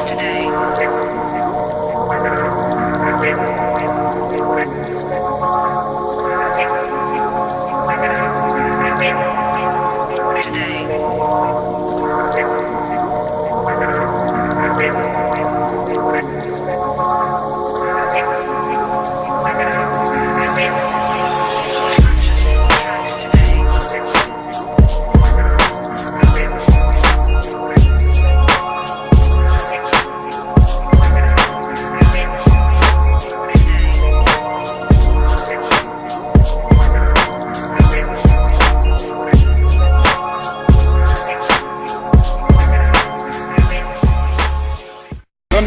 tracks today.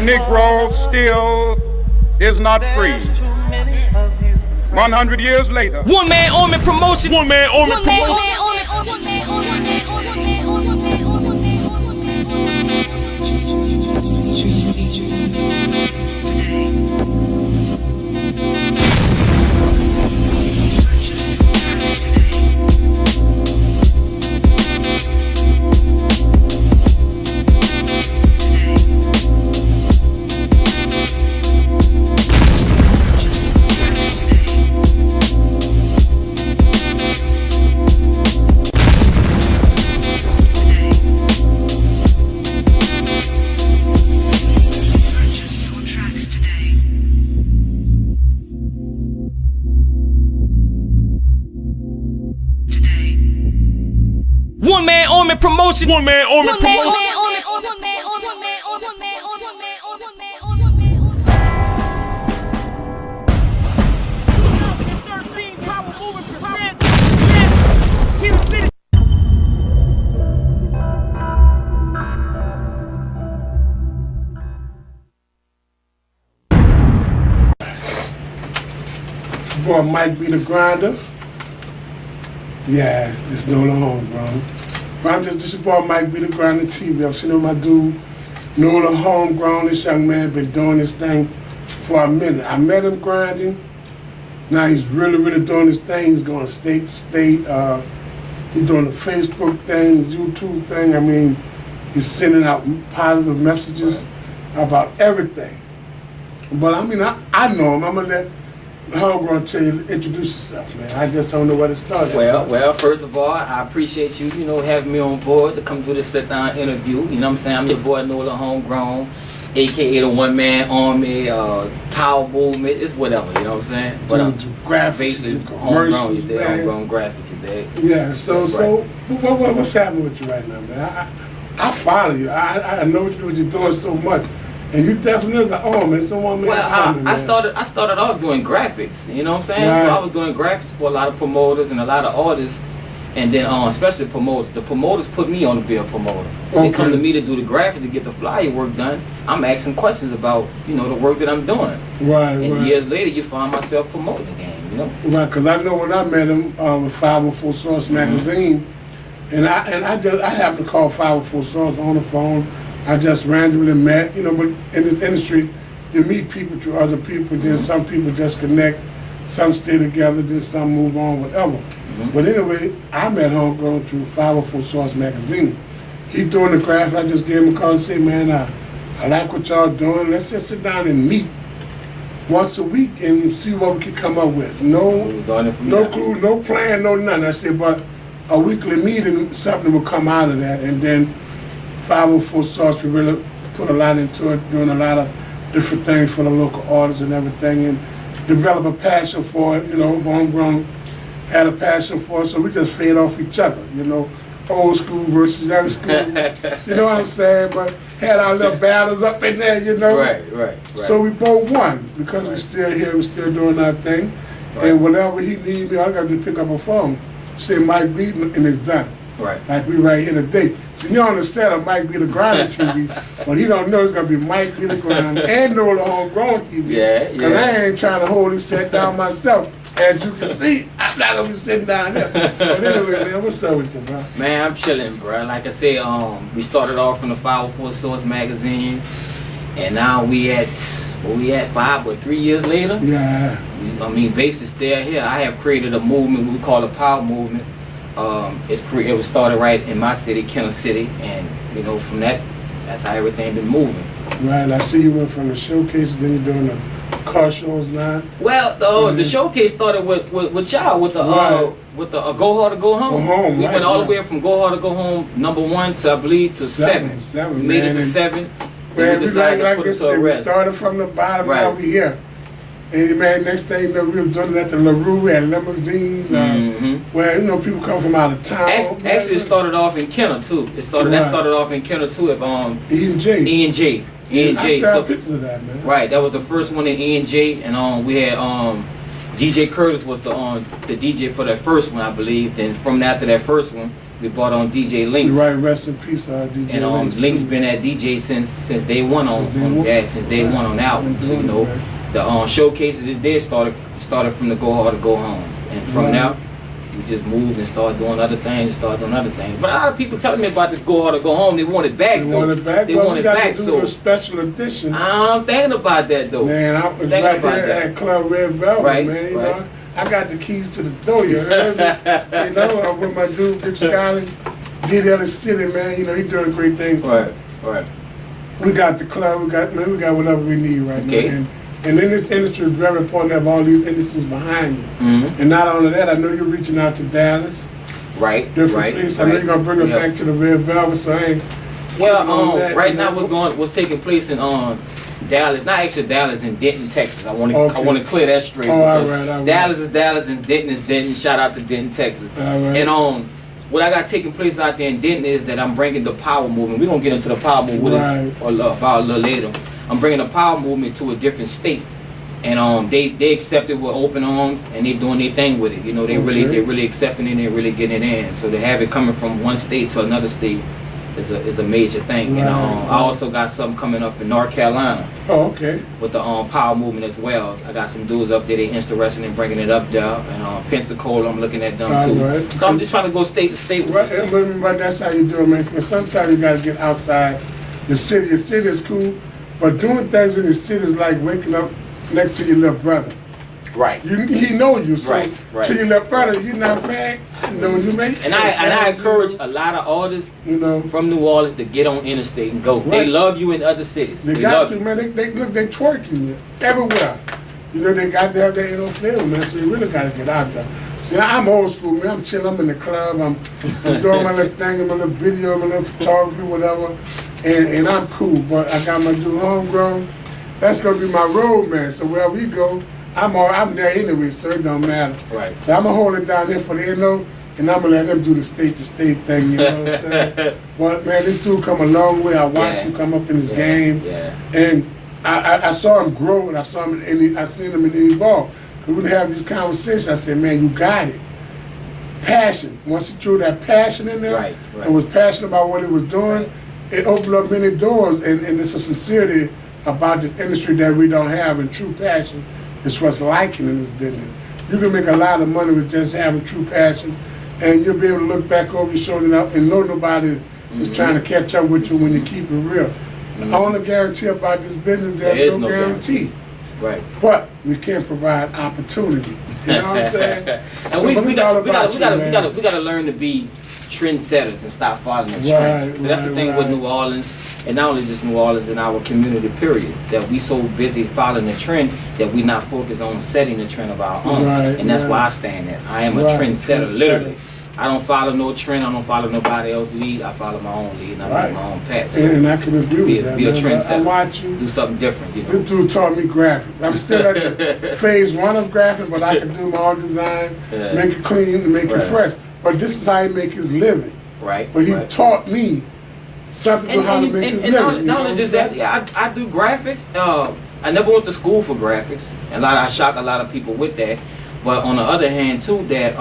Negro still is not free. 100 years later. One man army promotion. One man army promotion. One man army promotion. One man army promotion. Boy, Mike be the grinder. Yeah, it's Nola Homegrown. But this your boy Mike be the grinder TV. I'm sitting with my dude, Nola Homegrown. This young man been doing this thing for a minute. I met him grinding. Now he's really doing his thing. He's going state to state. He's doing the Facebook thing, the YouTube thing. I mean, he's sending out positive messages about everything. But I mean, I know him. I'm gonna let Homegrown tell you, introduce yourself, man. I just don't know where to start. Well, first of all, I appreciate you, having me on board to come do this sit-down interview. You know what I'm saying? I'm your boy Nola Homegrown, aka the one-man army, power movement, it's whatever, you know what I'm saying? But I'm graphics, basically homegrown, you did, homegrown graphics, you did. Yeah, so what's happening with you right now, man? I follow you. I know what you're doing so much. And you definitely like, oh man, someone made I started off doing graphics, you know what I'm saying? Right. So I was doing graphics for a lot of promoters and a lot of artists, and then especially promoters. The promoters put me on to be a promoter. Okay. They come to me to do the graphics to get the flyer work done. I'm asking questions about, the work that I'm doing. Right. And years later, you find myself promoting again, Right, because I know when I met him with 504 Source magazine, and I happened to call 504 Source on the phone. I just randomly met, but in this industry, you meet people through other people, then some people just connect, some stay together, then some move on, whatever. But anyway, I met Homegrown through 504 Source magazine. He doing the graphic, I just gave him a call and said, man, I like what y'all doing, let's just sit down and meet once a week and see what we can come up with. No clue, no plan, no nothing. I said, but a weekly meeting, something will come out of that, and then 504 Source, we really put a lot into it, doing a lot of different things for the local artists and everything, and develop a passion for it. Homegrown had a passion for it, so we just fed off each other, old school versus young school, you know what I'm saying? But had our little battles up in there, Right. So we both won, because we're still here, we're still doing our thing, and whatever he needs me, all I got to do is pick up a phone, say Mike Beaton, and it's done. Right. Like we right here today. So you're on the set of Mike Be the Grinder TV, but he don't know it's gonna be Mike Be the Grinder and Nola Homegrown TV. Yeah. Cause I ain't trying to hold this set down myself. As you can see, I'm not gonna be sitting down there. But anyway, man, what's up with you, bro? Man, I'm chilling, bro. Like I said, we started off from the 504 Source magazine, and now we at 3 years later. Yeah. Basically still here. I have created a movement we call the Power Movement. It was started right in my city, Kansas City, and from that's how everything been moving. Right, I see you went from the showcases, then you're doing the car shows now. Well, the showcase started with y'all with the Go Hard or Go Home. We went all the way from Go Hard or Go Home #1 to I believe to 7. Seven. We made it to 7. Man, we decided decided to like put this, it to a we rest. started from the bottom, Right. now we here. And man, next thing you know, we was doing it at the LaRue, we had limousines, where people come from out of town. Actually, it started off in Kenner too. That started off in Kenner too. If E&J. E&J. I still have pictures of that, man. Right, that was the first one in E&J, and we had DJ Curtis was the DJ for that first one, I believe. Then from after that first one, we brought on DJ Links. Right, rest in peace, DJ and Links. Links been at DJ since day one since day one on that one. So the showcases they started from the Go Hard to Go Home, and from now we just moved and started doing other things. But a lot of people telling me about this Go Hard to Go Home. They want it back. They want it back. So a special edition. I'm thinking about that though. Man, I was right there at Club Red Velvet, man. You know, I got the keys to the door. You heard me? I'm with my dude, Big Scotty, Diddy Ellis City, man. He doing great things too. Right. We got the club. We got whatever we need right now. And in this industry, it's very important to have all these industries behind you. And not only that, I know you're reaching out to Dallas. Different places. I know you're gonna bring them back to the Red Velvet. So hey. Right now what's taking place in Dallas, not actually Dallas, in Denton, Texas. I want to clear that straight. All right. Dallas is Dallas and Denton is Denton. Shout out to Denton, Texas. All right. And what I got taking place out there in Denton is that I'm bringing the power movement. We're gonna get into the power movement about a little later. I'm bringing the power movement to a different state, and they accept it with open arms, and they doing their thing with it. They really accepting it, and they really getting it in. So to have it coming from one state to another state is a major thing. And I also got something coming up in North Carolina. Oh, okay. With the power movement as well. I got some dudes up there. They interested in bringing it up there. And Pensacola, I'm looking at them too. Right. So I'm just trying to go state to state. Right, but that's how you do it, man. Because sometimes you got to get outside the city. The city is cool, but doing things in the city is like waking up next to your little brother. Right. He know you, so right. to your little brother, you're not bad. I know you, man. And I encourage a lot of artists from New Orleans to get on interstate and go. Right. They love you in other cities. They got to, man. They twerking you everywhere. They got to have that flavor, man. So you really got to get out there. See, I'm old school, man. I'm chilling. I'm in the club. I'm doing my little thing, my little video, my little photography, whatever. And I'm cool. But I got my dude Homegrown. That's gonna be my road, man. So where we go, I'm there anyway, so it don't matter. Right. So I'm gonna hold it down there for the and I'm gonna let them do the state-to-state thing. You know what I'm saying? But man, this dude come a long way. I watched him come up in his game, and I saw him grow, and I saw him, and I seen him evolve. Cause we have these conversations. I said, man, you got it. Passion. Once he threw that passion in there, and was passionate about what he was doing, it opened up many doors, and it's a sincerity about the industry that we don't have, and true passion is what's liking in this business. You can make a lot of money with just having true passion, and you'll be able to look back over your shoulder and know nobody is trying to catch up with you when you keep it real. The only guarantee about this business, there's no guarantee. Right. But we can provide opportunity. You know what I'm saying? And so we gotta learn to be trendsetters and stop following the trend. So that's the thing with New Orleans, and not only just New Orleans, in our community period, that we so busy following the trend that we not focused on setting the trend of our own. And that's why I stand there. I am a trendsetter, literally. I don't follow no trend. I don't follow nobody else's lead. I follow my own lead, and I make my own path. So and I can agree with that. Be a trendsetter. I watch you do something different. This dude taught me graphics. I'm still at the phase 1 of graphics, but I can do my own design, make it clean, and make it fresh. But this is how he make his living. Right. But he taught me something about how to make his living. Not only just that, I do graphics. I never went to school for graphics, and I shock a lot of people with that. But on the other hand, too, that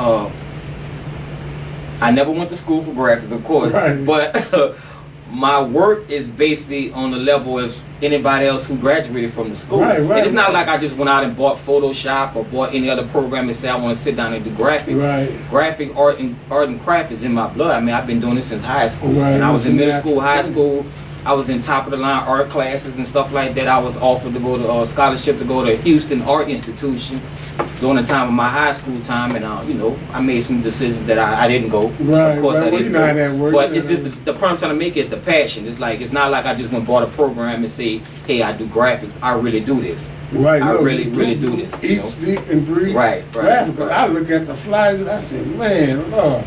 I never went to school for graphics, of course. Right. But my work is basically on the level of anybody else who graduated from the school. Right. It's not like I just went out and bought Photoshop or bought any other program and said I want to sit down and do graphics. Graphic art and craft is in my blood. I mean, I've been doing this since high school. And I was in middle school, high school, I was in top of the line art classes and stuff like that. I was offered to go to scholarship to go to Houston Art Institution during the time of my high school time, and you know, I made some decisions that I didn't go. Right, of course, right. I didn't Well, you know go. how that works. But it's just the point I'm trying to make is the passion. It's like, it's not like I just went and bought a program and say, hey, I do graphics. I really do this. Right, I no, really you do this. you Eat, know? sleep, and breathe. Right. Graphics. I look at the flyers and I say, man, Lord.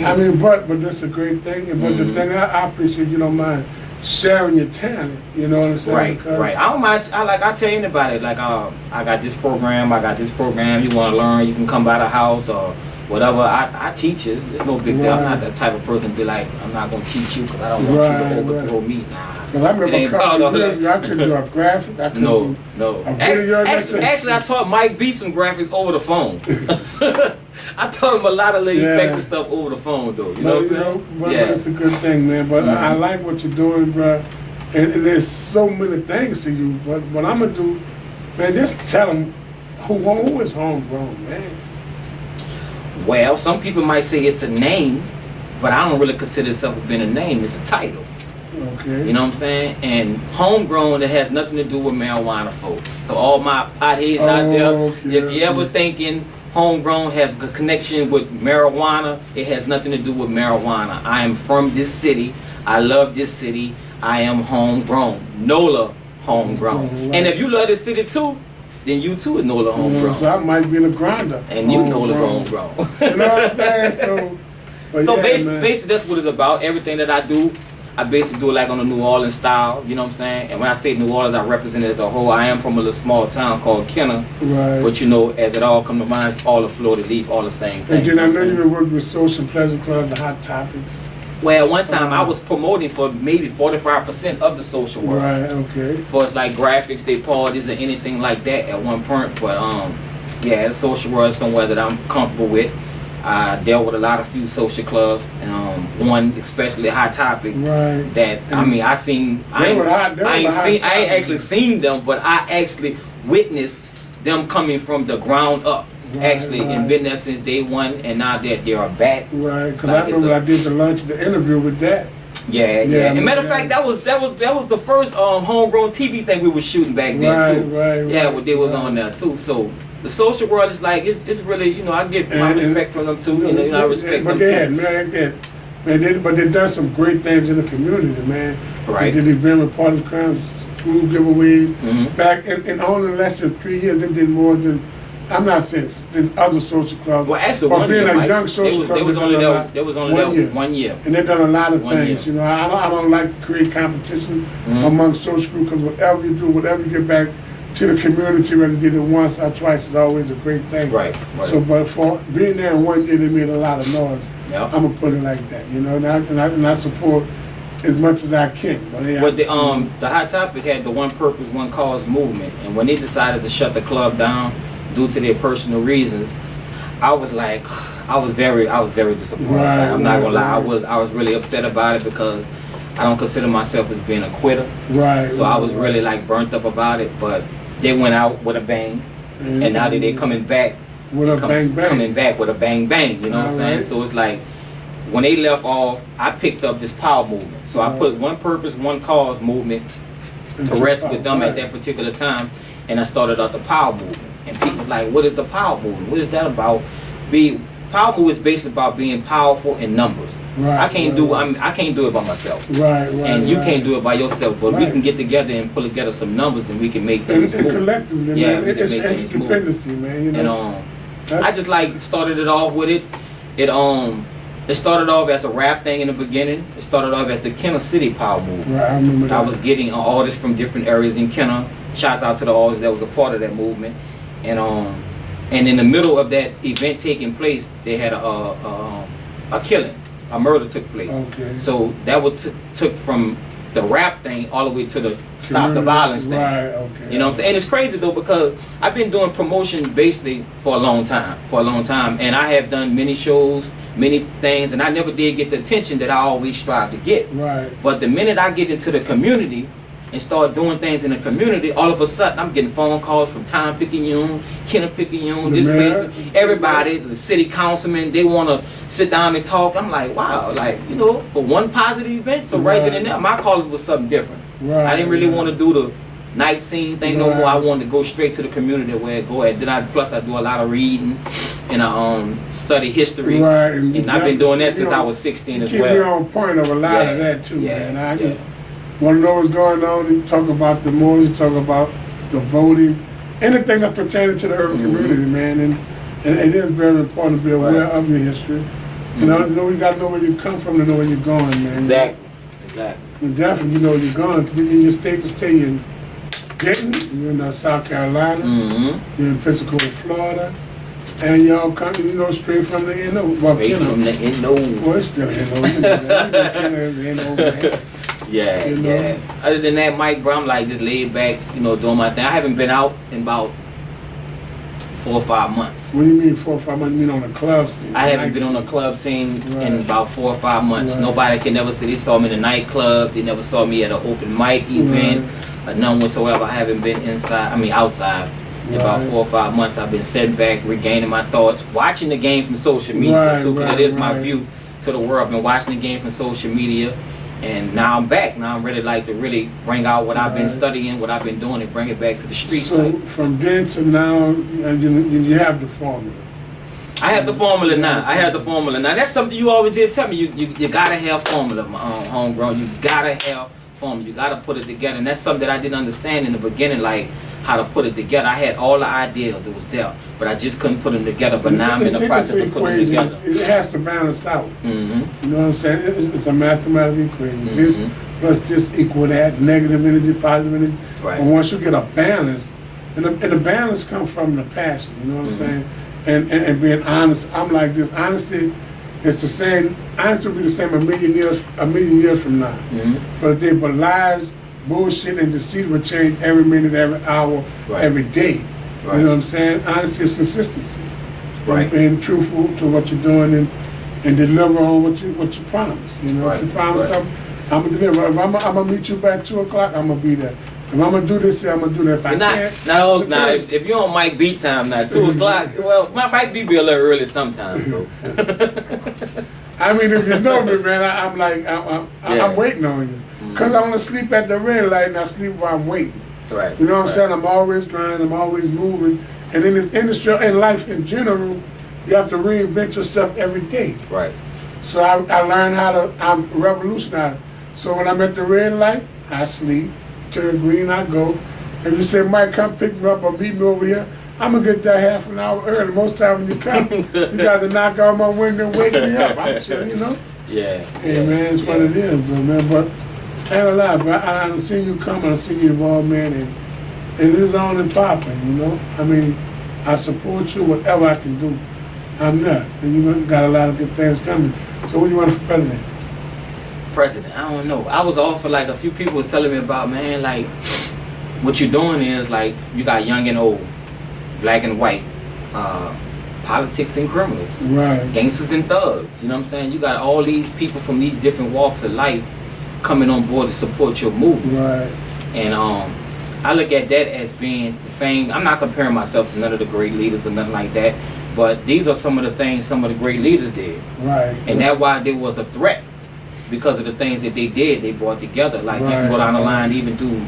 I mean, but that's a great thing. But the thing I appreciate, you don't mind sharing your talent. You know what I'm saying? Right, Because right. I don't mind. I tell anybody, like, I got this program. You want to learn? You can come by the house or whatever. I teach it. It's no big deal. I'm not that type of person to be like, I'm not gonna teach you because I don't want you to overthrow me. Nah. Because I remember a couple of years ago, I couldn't do a graphic. I couldn't do No. a video. Actually, I taught Mike B some graphics over the phone. I taught him a lot of little effects and stuff over the phone, though. You know what I'm saying? But it's a good thing, man. But I like what you're doing, bro. And there's so many things to you. But what I'm gonna do, man, just tell them who is homegrown, man. Well, some people might say it's a name, but I don't really consider itself being a name. It's a title. Okay. You know what I'm saying? And homegrown, it has nothing to do with marijuana, folks. So all my potheads out there, if you ever thinking homegrown has a connection with marijuana, it has nothing to do with marijuana. I am from this city. I love this city. I am homegrown. Nola Homegrown. Right. And if you love this city too, then you too is Nola Homegrown. So I might be in the Grinda. And you Nola Homegrown. You know what I'm saying? So Basically that's what it's about. Everything that I do, I basically do it like on a New Orleans style, you know what I'm saying? And when I say New Orleans, I represent it as a whole. I am from a little small town called Kenner. Right. But you know, as it all come to mind, it's all the Florida Leaf, all the same thing. And then I know you've been working with Social Pleasure Club, the Hot Topics. Well, one time I was promoting for maybe 45% of the social world. Right, okay. For it's like graphics, day parties, or anything like that at one point. But yeah, the social world is somewhere that I'm comfortable with. I dealt with a few social clubs, and one especially Hot Topic. Right. That I mean, I ain't actually seen them, but I actually witnessed them coming from the ground up. And been there since day one, and now that they are back. Right. Because I remember I did the lunch, the interview with that. Yeah. And matter of fact, that was the first homegrown TV thing we were shooting back then too. Right. They was on there too. So the social world is like it's really, you know, I get my respect from them too. You know, I respect them too. But they done some great things in the community, man. Right. They did event with party crimes, school giveaways. Back in only less than 3 years, they did more than. I'm not saying than other social clubs. Well, actually, but being a young social club, they was only there 1 year. And they've done a lot of things. You know, I don't like to create competition among social groups, because whatever you do, whatever you get back to the community, whether you did it once or twice, is always a great thing. Right. So, but for being there in 1 year, they made a lot of noise. Yep. I'm gonna put it like that, you know, and I support as much as I can. But the Hot Topic had the one purpose, one cause movement, and when they decided to shut the club down due to their personal reasons, I was very disappointed. I'm not gonna lie, I was really upset about it, because I don't consider myself as being a quitter. So I was really like burnt up about it. But they went out with a bang, and now that they're coming back with a bang bang. Coming back with a bang bang. You know what I'm saying? So it's like when they left off, I picked up this power movement. So I put one purpose, one cause movement to rest with them at that particular time, and I started out the power movement. And people was like, what is the power movement? What is that about? Power movement is basically about being powerful in numbers. I can't do it by myself. And you can't do it by yourself. But we can get together and pull together some numbers, and we can make things move. Collectively, man. It's interdependency, man. You know? And I just like started it off with it. It started off as a rap thing in the beginning. It started off as the Kenner City Power Movement. I remember that. I was getting artists from different areas in Kenner. Shouts out to the artists that was a part of that movement. And in the middle of that event taking place, they had a killing, a murder took place. So that took from the rap thing all the way to the stop the violence thing. You know what I'm saying? And it's crazy though, because I've been doing promotion basically for a long time, and I have done many shows, many things, and I never did get the attention that I always strive to get. But the minute I get into the community, and start doing things in the community, all of a sudden I'm getting phone calls from Tom Picayune, Kenneth Picayune, this place, everybody, the city councilman, they want to sit down and talk. I'm like, wow, like, you know, for one positive event. So right then and there, my callers was something different. I didn't really want to do the night scene thing no more. I wanted to go straight to the community where it go at. Then plus I do a lot of reading and I study history. And I've been doing that since I was 16 as well. Keep me on point of a lot of that too, man. I just want to know what's going on. You talk about the Moors, you talk about the voting, anything that pertains to the urban community, man. And it is very important to be aware of your history. You know, you got to know where you come from to know where you're going, man. Exactly. And definitely, you know where you're going. Cause in your state to stay in Denton, you're in South Carolina, you're in Pensacola, Florida, and y'all coming, you know, straight from the NO. Well, straight from the NO. Well, it's still NO. You know, NO, yeah. Other than that, Mike, bro, I'm like just laid back, you know, doing my thing. I haven't been out in about 4 or 5 months. What do you mean 4 or 5 months? You mean on the club scene? I haven't been on the club scene in about 4 or 5 months. Nobody can never say they saw me in a nightclub. They never saw me at an open mic event. None whatsoever. I haven't been outside in about 4 or 5 months. I've been sitting back, regaining my thoughts, watching the game from social media too, because it is my view to the world. I've been watching the game from social media, and now I'm back. Now I'm ready, like, to really bring out what I've been studying, what I've been doing, and bring it back to the streets. So from then to now, did you have the formula? I have the formula now. That's something you always did tell me. You gotta have formula, homegrown. You gotta have formula. You gotta put it together, and that's something that I didn't understand in the beginning, like how to put it together. I had all the ideas that was there, but I just couldn't put them together. But now I'm in the process of putting them together. It has to balance out. You know what I'm saying? It's a mathematical equation. This plus this equal that, negative energy, positive energy. But once you get a balance, and the balance comes from the passion. You know what I'm saying? And being honest. I'm like this. Honesty is the same. Honesty will be the same a million years from now. For the day, but lies, bullshit, and deceit will change every minute, every hour, every day. You know what I'm saying? Honesty is consistency. And being truthful to what you're doing and deliver on what you promise. You know, if you promise something, I'm gonna deliver. If I'm gonna meet you back 2 o'clock, I'm gonna be there. If I'm gonna do this, I'm gonna do that. If I can't, if you're on Mike B time now, 2 o'clock, well, my Mike B be a little early sometimes, bro. I mean, if you know me, man, I'm waiting on you. Because I want to sleep at the red light and I sleep while I'm waiting. You know what I'm saying? I'm always grinding, I'm always moving. And in this industry and life in general, you have to reinvent yourself every day. So I learned how to revolutionize. So when I'm at the red light, I sleep. Turn green, I go. If you say, Mike, come pick me up or meet me over here, I'm going to get there half an hour early. Most time when you come, you got to knock on my window and wake me up. I'm chilling, you know? Hey, man, it's what it is, though, man. But I ain't a lie, but I seen you come and I seen you involved, man, and it is on and popping, you know? I mean, I support you, whatever I can do. I'm there. And you got a lot of good things coming. So what do you want for president? I don't know. I was offered, like, a few people was telling me about, man, like, what you're doing is, like, you got young and old, black and white, politics and criminals, gangsters and thugs, you know what I'm saying? You got all these people from these different walks of life coming on board to support your movement. And I look at that as being the same. I'm not comparing myself to none of the great leaders or nothing like that, but these are some of the things some of the great leaders did. And that's why there was a threat. Because of the things that they did, they brought together. Like you can go down the line, even through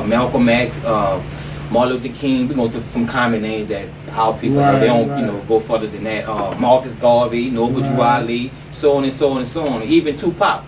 Malcolm X, Martin Luther King. We're going to some common names that our people know. They don't, you know, go further than that. Marcus Garvey, Noble Drew Ali, so on and so on and so on. Even Tupac.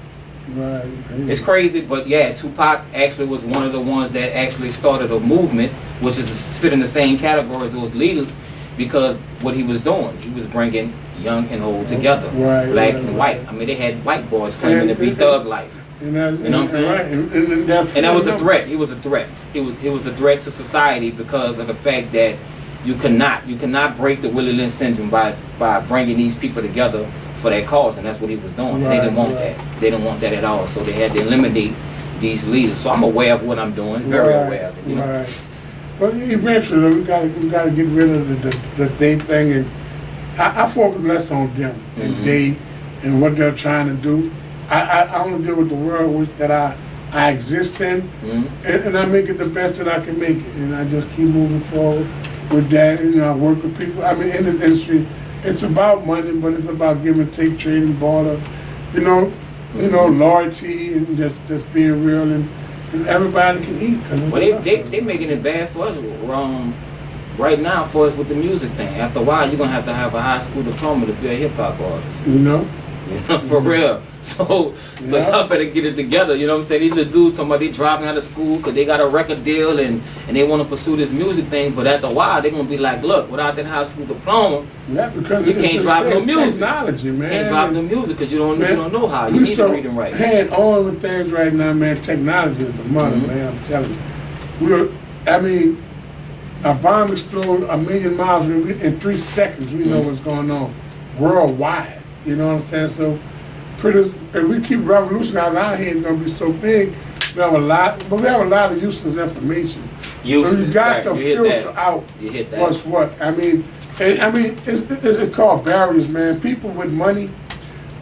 It's crazy, but yeah, Tupac actually was one of the ones that actually started a movement, which is fit in the same category as those leaders, because what he was doing, he was bringing young and old together, black and white. I mean, they had white boys claiming to be thug life. You know what I'm saying? And that was a threat. It was a threat. It was a threat to society because of the fact that you cannot break the Willie Lynch syndrome by bringing these people together for that cause, and that's what he was doing. They didn't want that. They didn't want that at all. So they had to eliminate these leaders. So I'm aware of what I'm doing, very aware of it. You know? But eventually, we got to get rid of the they thing, and I focus less on them and they and what they're trying to do. I want to deal with the world that I I exist in, and I make it the best that I can make it, and I just keep moving forward with that. And, I work with people. I mean, in this industry, it's about money, but it's about give and take, trading, barter, loyalty, and just being real, and everybody can eat. Well, they making it bad for us right now for us with the music thing. After a while, you're gonna have to have a high school diploma to be a hip hop artist. For real. So y'all better get it together. You know what I'm saying? These little dudes talking about they dropping out of school because they got a record deal and they want to pursue this music thing. But after a while, they're gonna be like, look, without that high school diploma, because you can't drop no music. Technology, man. You can't drop no music because you don't know how. You need to read and write. Hand on with things right now, man. Technology is the mother, man. I'm telling you. A bomb exploded 1,000,000 miles in 3 seconds. We know what's going on worldwide. You know what I'm saying? So, if we keep revolutionizing our head, it's gonna be so big. We have a lot of useless information. So you got to filter out what's what. It's called barriers, man. People with money,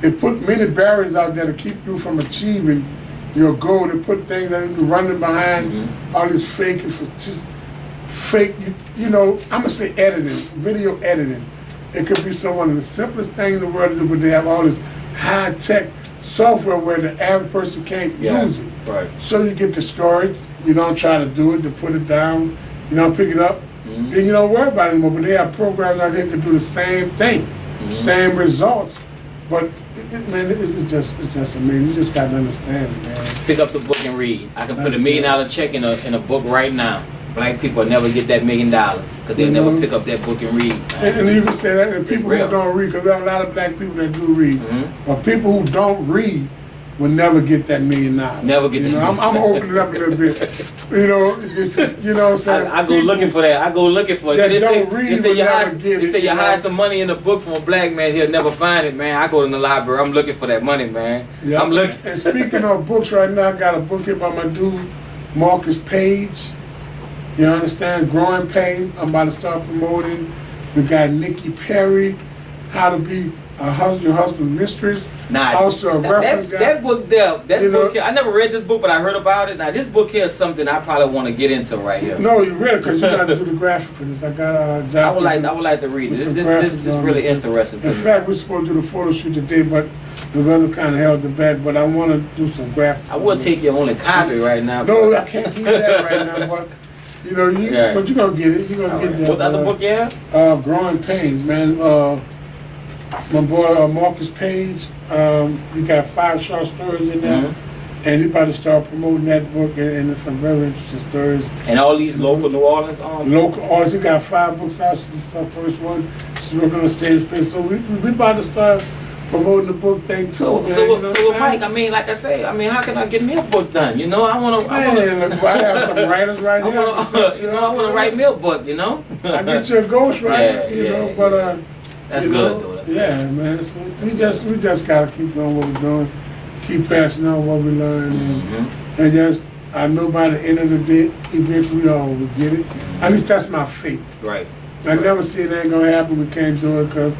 they put many barriers out there to keep you from achieving your goal. They put things that you're running behind all this fake, I'm gonna say editing, video editing. It could be some of the simplest things in the world to do, but they have all this high-tech software where the average person can't use it. Right. So you get discouraged. You don't try to do it, to put it down. You don't pick it up. Then you don't worry about it anymore. But they have programs out there that do the same thing, same results. But it's just amazing. You just got to understand it, man. Pick up the book and read. I can put $1 million check in a book right now. Black people will never get that $1 million because they'll never pick up that book and read. And you can say that, and people who don't read, because we have a lot of black people that do read, but people who don't read will never get that $1 million. Never get that. I'm opening it up a little bit. What I'm saying? I go looking for that. I go looking for it. They say you hide some money in a book from a black man, he'll never find it, man. I go to the library. I'm looking for that money, man. Yep. I'm looking. And speaking of books right now, I got a book here by my dude, Marcus Page. You understand? Growing Pain. I'm about to start promoting. We got Nikki Perry, How to Be your Husband's Mistress. Also a reference guy. That book there, book here, I never read this book, but I heard about it. Now this book here is something I probably want to get into right here. No, you read it because you got to do the graphic for this. I got a job. I would like to read this. This is really interesting to me. In fact, we're supposed to do the photo shoot today, but the weather kind of held it back. But I want to do some graphics. I would take your only copy right now. No, I can't do that right now, but. But you're going to get it. You're going to get that. What other book, Growing Pains, man. My boy Marcus Page, he got 5 short stories in there. And he about to start promoting that book, and it's some very interesting stories. And all these local New Orleans? Local artists. He got 5 books out. This is her first one. She's working on the stage space. So we about to start promoting the book thing too. So Mike, like I say, how can I get me a book done? I have some writers right here. I want to write me a book. I get you a ghostwriter. But that's good though. That's good. Man. So we just gotta keep doing what we're doing, keep passing on what we learn, and just I know by the end of the day, eventually we all will get it. At least that's my faith. Right. I never see it ain't gonna happen. We can't do it because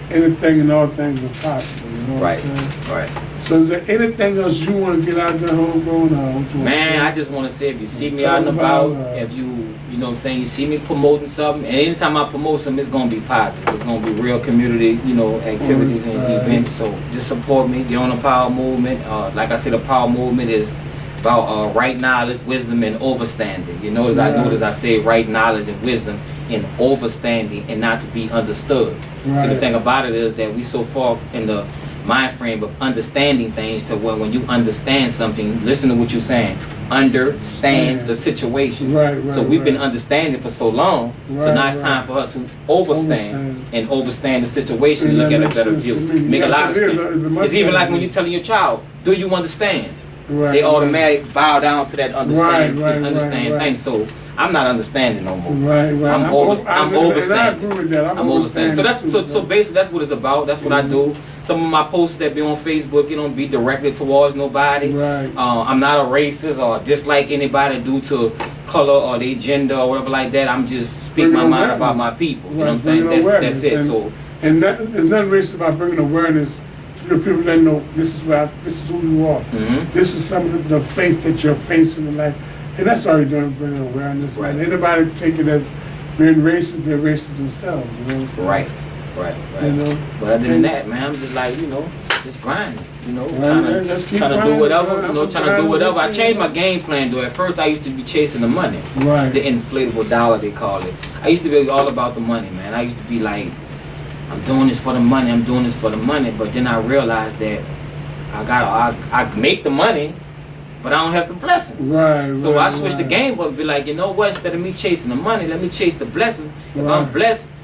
anything and all things are possible. You know what I'm saying? Right. So is there anything else you want to get out there, Homegrown? Man, I just want to say if you see me out and about, if you know what I'm saying, you see me promoting something, and anytime I promote something, it's going to be positive. It's going to be real community, activities and events. So just support me. Get on the power movement. Like I said, the power movement is about right knowledge, wisdom, and overstanding. You notice I say right knowledge and wisdom and overstanding and not to be understood. Right. So the thing about it is that we so far in the mind frame of understanding things to when you understand something, listen to what you're saying, understand the situation. So we've been understanding for so long, so now it's time for her to overstand and overstand the situation and look at a better view. Make a lot of sense. It's even like when you're telling your child, do you understand? They automatically bow down to that understand thing. So I'm not understanding no more. I'm overstanding. I'm overstanding. So basically that's what it's about. That's what I do. Some of my posts that be on Facebook, be directed towards nobody. I'm not a racist or dislike anybody due to color or their gender or whatever like that. I'm just speaking my mind about my people. You know what I'm saying? That's it. So and there's nothing racist about bringing awareness to Your people that know this is who you are. This is some of the face that you're facing in life. And that's all you're doing, bringing awareness. Right. Man. Anybody take it as being racist, they're racist themselves. You know what I'm saying? Right. You know? But other than that, man, I'm just like, just grinding, trying to do whatever, trying to do whatever. I changed my game plan though. At first I used to be chasing the money. Right. The inflatable dollar, they call it. I used to be all about the money, man. I used to be like, I'm doing this for the money, I'm doing this for the money. But then I realized that I make the money, but I don't have the blessings. Right. So I switched the game up and be like, you know what, instead of me chasing the money, let me chase the blessings. If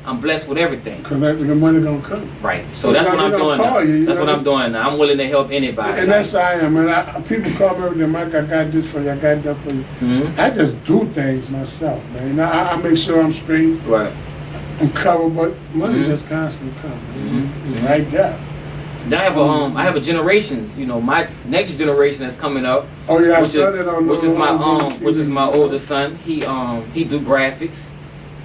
I'm blessed with everything. Because the money gonna come. Right. So that's what I'm doing now. That's what I'm doing now. I'm willing to help anybody. And that's how I am, man. People call me every day, Mike, I got this for you, I got that for you. I just do things myself, man. I make sure I'm straight. Right. I'm covered, but money just constantly comes. It's right there. Then I have a generations, my next generation that's coming up. Oh yeah, I saw that on which is my oldest son. He do graphics,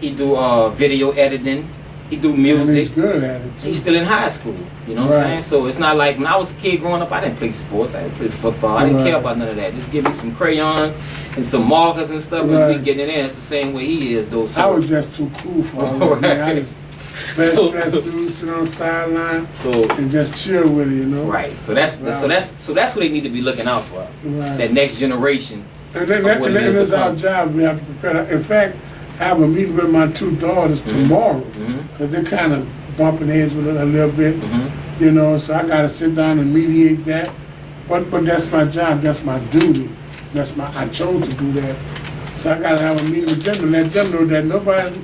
he do video editing, he do music. And he's good at it too. He's still in high school, you know what I'm saying? So it's not like when I was a kid growing up, I didn't play sports, I didn't play football, I didn't care about none of that. Just give me some crayons and some markers and stuff and we getting it in. It's the same way he is though. So I was just too cool for all that, man. I just best dude, sit on the sideline and just chill with it, Right. So that's what they need to be looking out for. Right. That next generation. And it's our job. We have to prepare. In fact, I have a meeting with my two daughters tomorrow because they're kind of bumping heads with it a little bit, So I got to sit down and mediate that. But that's my job. That's my duty. I chose to do that. So I got to have a meeting with them and let them know that nobody.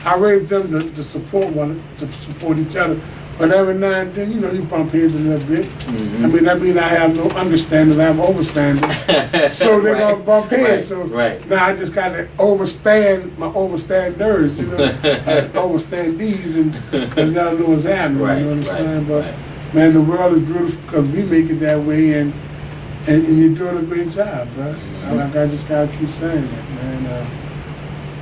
I raised them to support each other. But every now and then, you bump heads a little bit. I mean, that means I have no understanding, I have overstanding. So they're going to bump heads. Now I just got to overstand my overstanders, overstandees, because y'all know what's happening, you know what I'm saying? But, man, the world is beautiful because we make it that way, and you're doing a great job, bro. I just got to keep saying that, man.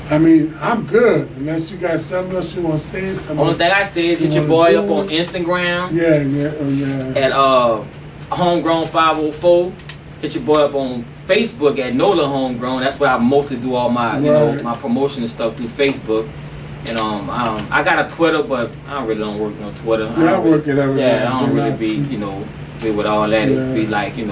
I mean, I'm good. Unless you got something else you want to say. Only thing I say is hit your boy up on Instagram. Yeah. At Homegrown 504. Hit your boy up on Facebook at Nola Homegrown. That's where I mostly do all my, my promotion and stuff through Facebook. And I got a Twitter, but I really don't work on Twitter. I work it every day. I don't really be, be with all that. It's be like, do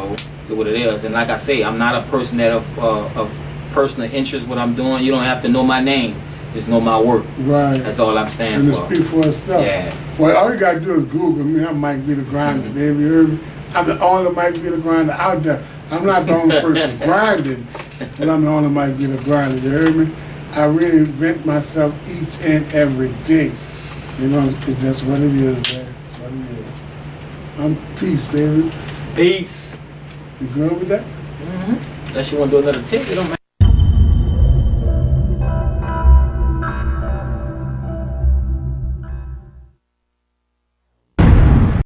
what it is. And like I say, I'm not a person that of personal interest what I'm doing. You don't have to know my name, just know my work. Right. That's all I'm standing for. And to speak for itself. Yeah. Well, all you gotta do is Google me. I might be the grinder, baby. You heard me? I'm the only might be the grinder out there. I'm not the only person grinding, but I'm the only might be the grinder. You heard me? I reinvent myself each and every day. It's just what it is, man. It's what it is. I'm peace, baby. Peace. You good with that? Unless you want to do another tip, it don't matter.